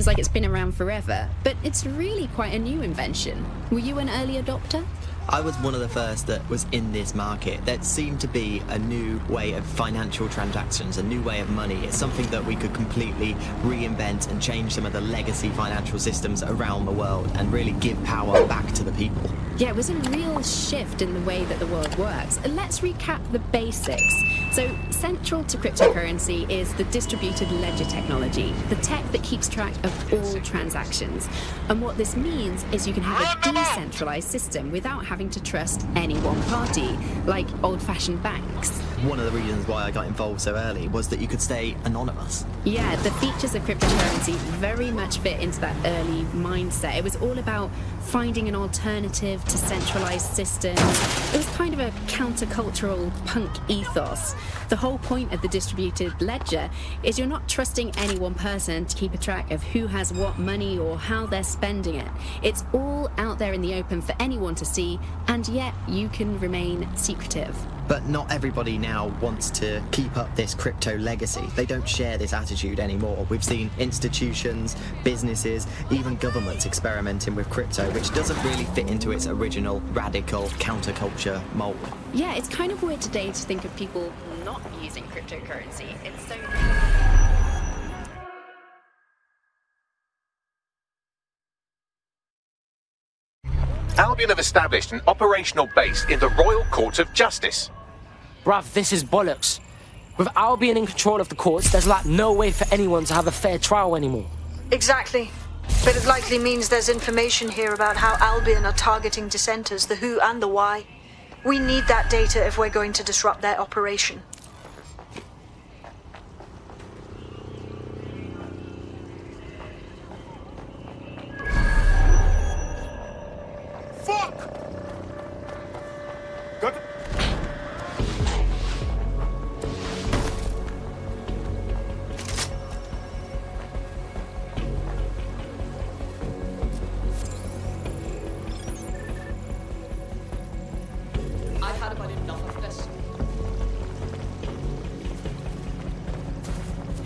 It's like it's been around forever, but it's really quite a new invention. Were you an early adopter? I was one of the first that was in this market. That seemed to be a new way of financial transactions, a new way of money. It's something that we could completely reinvent and change some of the legacy financial systems around the world and really give power back to the people. Yeah, it was a real shift in the way that the world works. Let's recap the basics. So, central to cryptocurrency is the distributed ledger technology, the tech that keeps track of all transactions. And what this means is you can have a decentralized system without having to trust any one party, like old-fashioned banks. One of the reasons why I got involved so early was that you could stay anonymous. Yeah, the features of cryptocurrency very much fit into that early mindset. It was all about finding an alternative to centralized systems. It was kind of a countercultural punk ethos. The whole point of the distributed ledger is you're not trusting any one person to keep a track of who has what money or how they're spending it. It's all out there in the open for anyone to see, and yet you can remain secretive. But not everybody now wants to keep up this crypto legacy. They don't share this attitude anymore. We've seen institutions, businesses, even governments experimenting with crypto, which doesn't really fit into its original radical counterculture mold. Yeah, it's kind of weird today to think of people not using cryptocurrency. It's so... Albion have established an operational base in the Royal Court of Justice. Bruv, this is bollocks. With Albion in control of the courts, there's like no way for anyone to have a fair trial anymore. Exactly. But it likely means there's information here about how Albion are targeting dissenters, the who and the why. We need that data if we're going to disrupt their operation. Fuck! Got it. I've had about enough of this.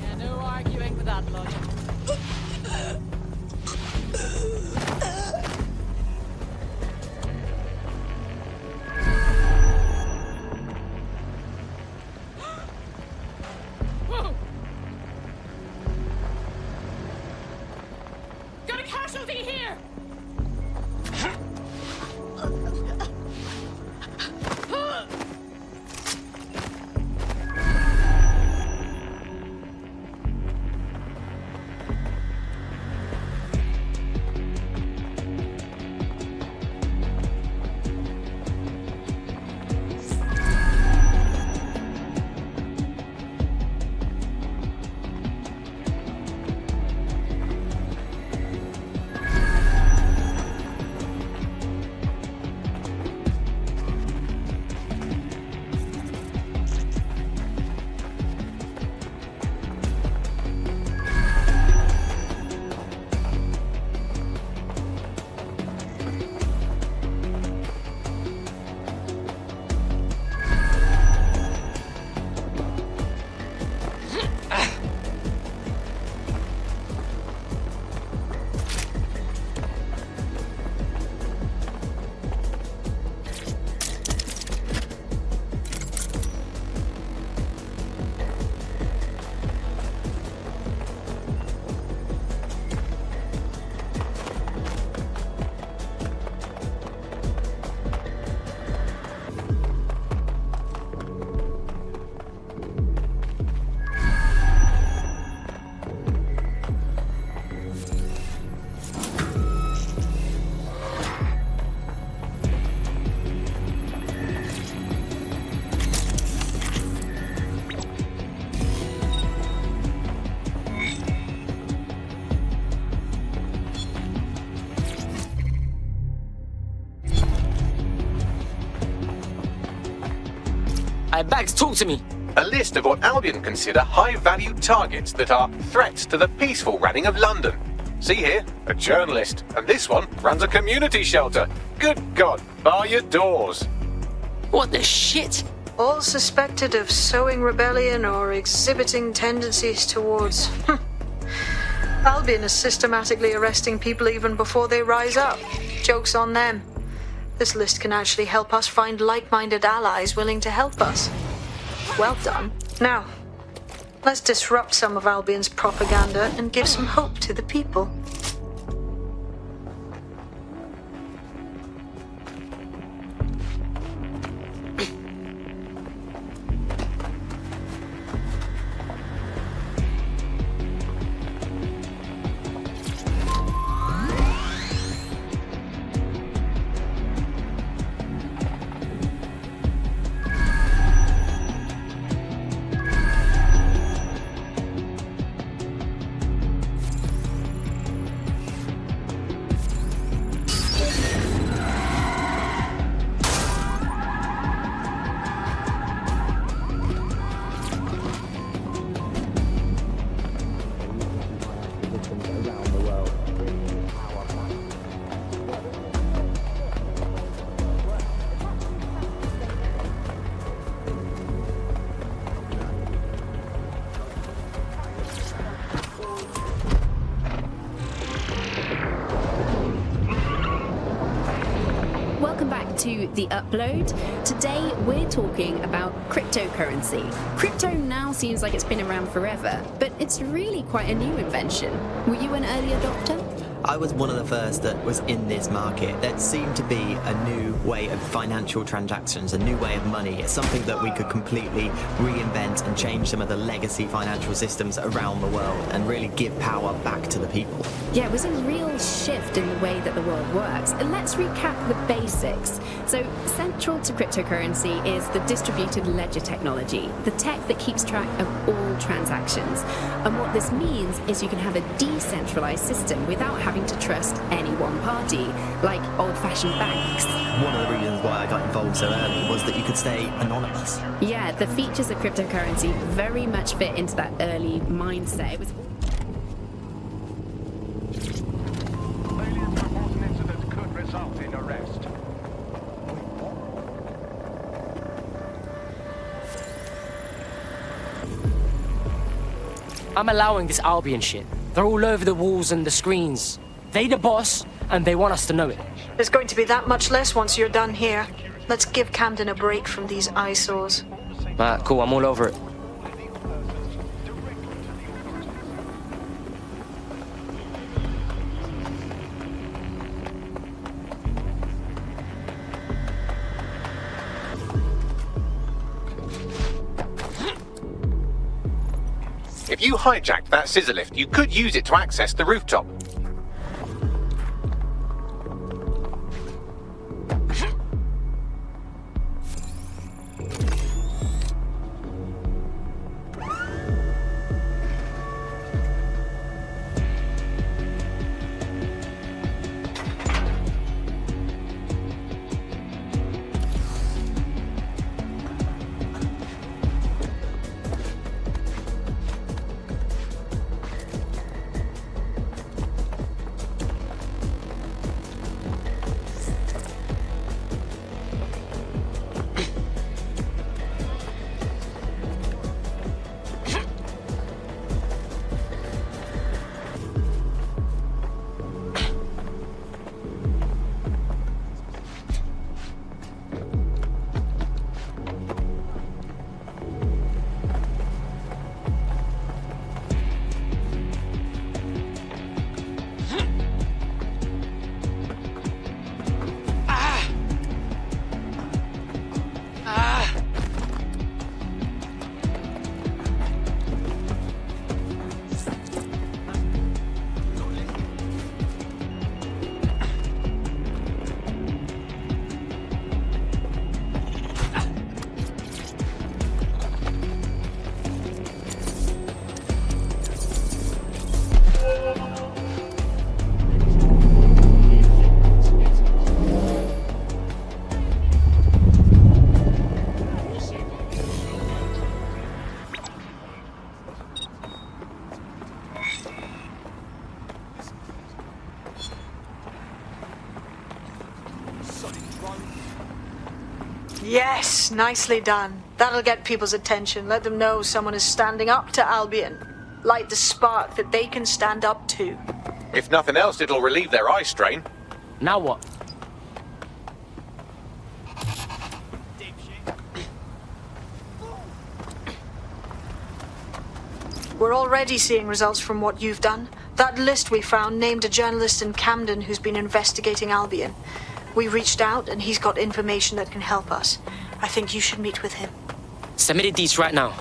Yeah, no arguing with that logic. Whoa! Got a casualty here! Bags, talk to me. A list of what Albion consider high-value targets that are threats to the peaceful running of London. See here, a journalist, and this one runs a community shelter. Good God, bar your doors. What the shit? All suspected of sowing rebellion or exhibiting tendencies towards Albion is systematically arresting people even before they rise up. Joke's on them. This list can actually help us find like-minded allies willing to help us. Well done. Now, let's disrupt some of Albion's propaganda and give some hope to the people. Welcome back to The Upload. Today we're talking about cryptocurrency. Crypto now seems like it's been around forever, but it's really quite a new invention. Were you an early adopter? I was one of the first that was in this market. There seemed to be a new way of financial transactions, a new way of money. It's something that we could completely reinvent and change some of the legacy financial systems around the world and really give power back to the people. Yeah, it was a real shift in the way that the world works. Let's recap the basics. So, central to cryptocurrency is the distributed ledger technology, the tech that keeps track of all transactions. And what this means is you can have a decentralized system without having to trust any one party, like old-fashioned banks. One of the reasons why I got involved so early was that you could stay anonymous. Yeah, the features of cryptocurrency very much fit into that early mindset. It was Failure to report an incident could result in arrest. I'm allowing this Albion shit. They're all over the walls and the screens. They the boss, and they want us to know it. There's going to be that much less once you're done here. Let's give Camden a break from these eyesores. Cool, I'm all over it. If you hijacked that scissor lift, you could use it to access the rooftop. Yes, nicely done. That'll get people's attention. Let them know someone is standing up to Albion. light the spark that they can stand up to. If nothing else, it'll relieve their eye strain. Now what? We're already seeing results from what you've done. That list we found named a journalist in Camden who's been investigating Albion. We reached out and he's got information that can help us. I think you should meet with him. Send me the deets right now.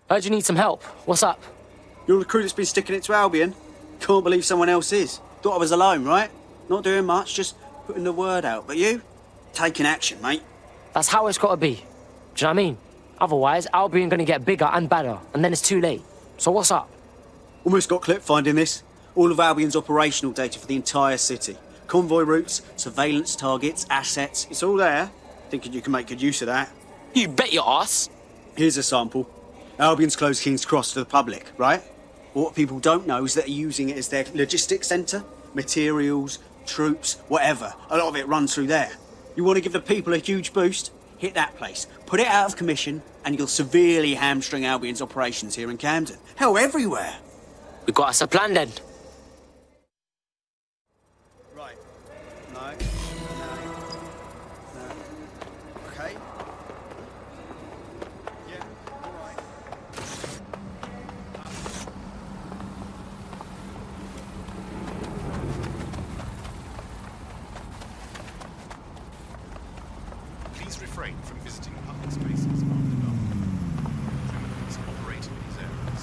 Heard you need some help. What's up? You're the crew that's been sticking it to Albion? Can't believe someone else is. Thought I was alone, right? Not doing much, just putting the word out. But you? Taking action, mate. That's how it's gotta be. Do you know what I mean? Otherwise, Albion gonna get bigger and badder, and then it's too late. So what's up? Almost got clipped finding this. All of Albion's operational data for the entire city. Convoy routes, surveillance targets, assets. It's all there. Thinking you can make good use of that. You bet your ass. Here's a sample. Albion's closed King's Cross to the public, right? What people don't know is that they're using it as their logistics centre. Materials, troops, whatever. A lot of it runs through there. You want to give the people a huge boost? Hit that place. Put it out of commission, and you'll severely hamstring Albion's operations here in Camden. Hell, everywhere. We got us a plan then. Right. No. Okay. Yeah, all right. Please refrain from visiting public spaces after dark. Criminals operate in these areas.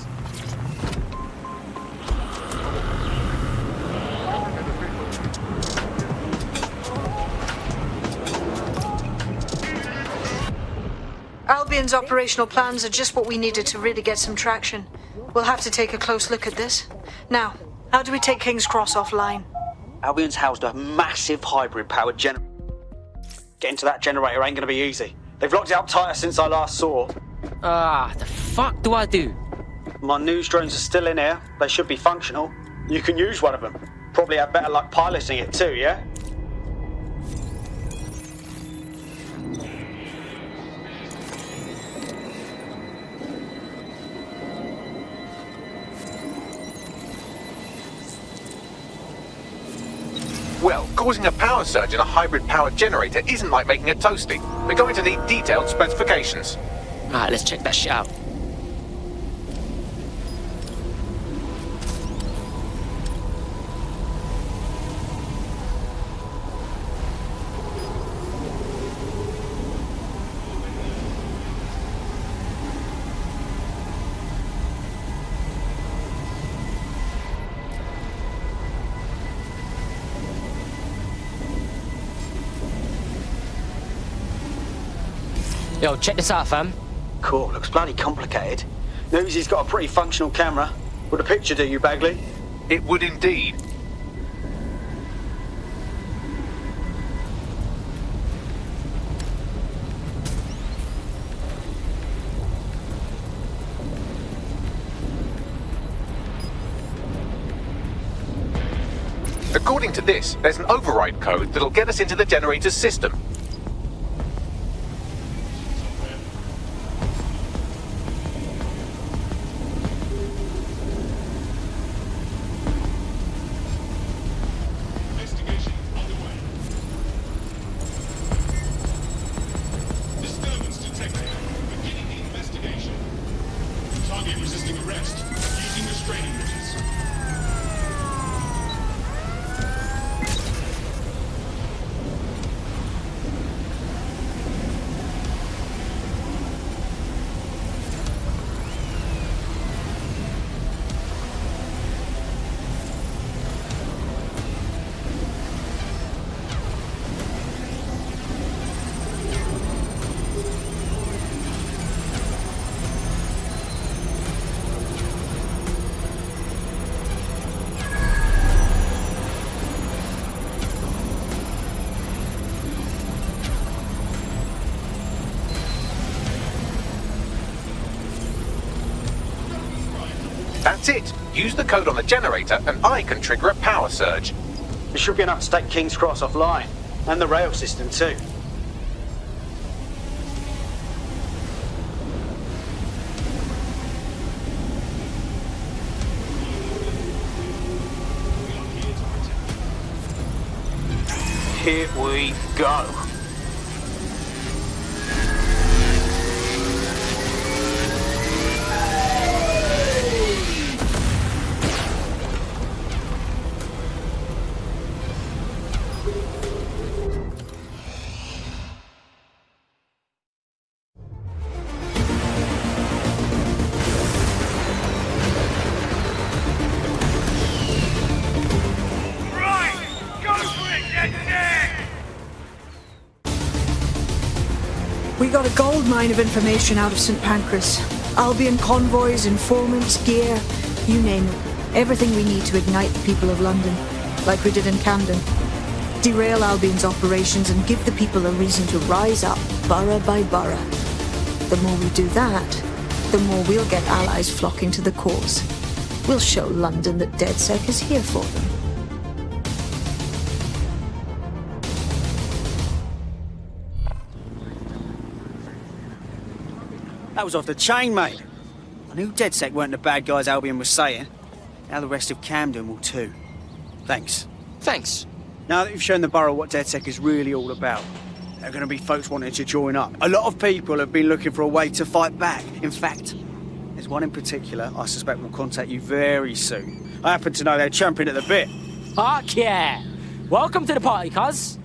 Albion's operational plans are just what we needed to really get some traction. We'll have to take a close look at this. Now, how do we take King's Cross offline? Albion's housed a massive hybrid-powered generator. Getting to that generator ain't gonna be easy. They've locked it up tighter since I last saw. The fuck do I do? My news drones are still in here. They should be functional. You can use one of them. Probably have better luck piloting it too, yeah? Well, causing a power surge in a hybrid-powered generator isn't like making a toasty. We're going to need detailed specifications. Alright, let's check that shit out. Yo, check this out, fam. Cool, looks bloody complicated. Newsy's got a pretty functional camera. Would a picture do you, Bagley? It would indeed. According to this, there's an override code that'll get us into the generator's system. Investigation underway. Disturbance detected. Beginning the investigation. Target resisting arrest. Using restraint. That's it. Use the code on the generator and I can trigger a power surge. It should be enough to take King's Cross offline. And the rail system too. Here we go. We got a gold mine of information out of St. Pancras. Albion convoys, informants, gear, you name it. Everything we need to ignite the people of London, like we did in Camden. Derail Albion's operations and give the people a reason to rise up, borough by borough. The more we do that, the more we'll get allies flocking to the cause. We'll show London that DedSec is here for them. That was off the chain, mate. I knew DedSec weren't the bad guys Albion was saying. Now the rest of Camden will too. Thanks. Thanks. Now that you've shown the borough what DedSec is really all about, there are going to be folks wanting to join up. A lot of people have been looking for a way to fight back. In fact, there's one in particular I suspect will contact you very soon. I happen to know they're champing at the bit. Fuck yeah! Welcome to the party, cuz.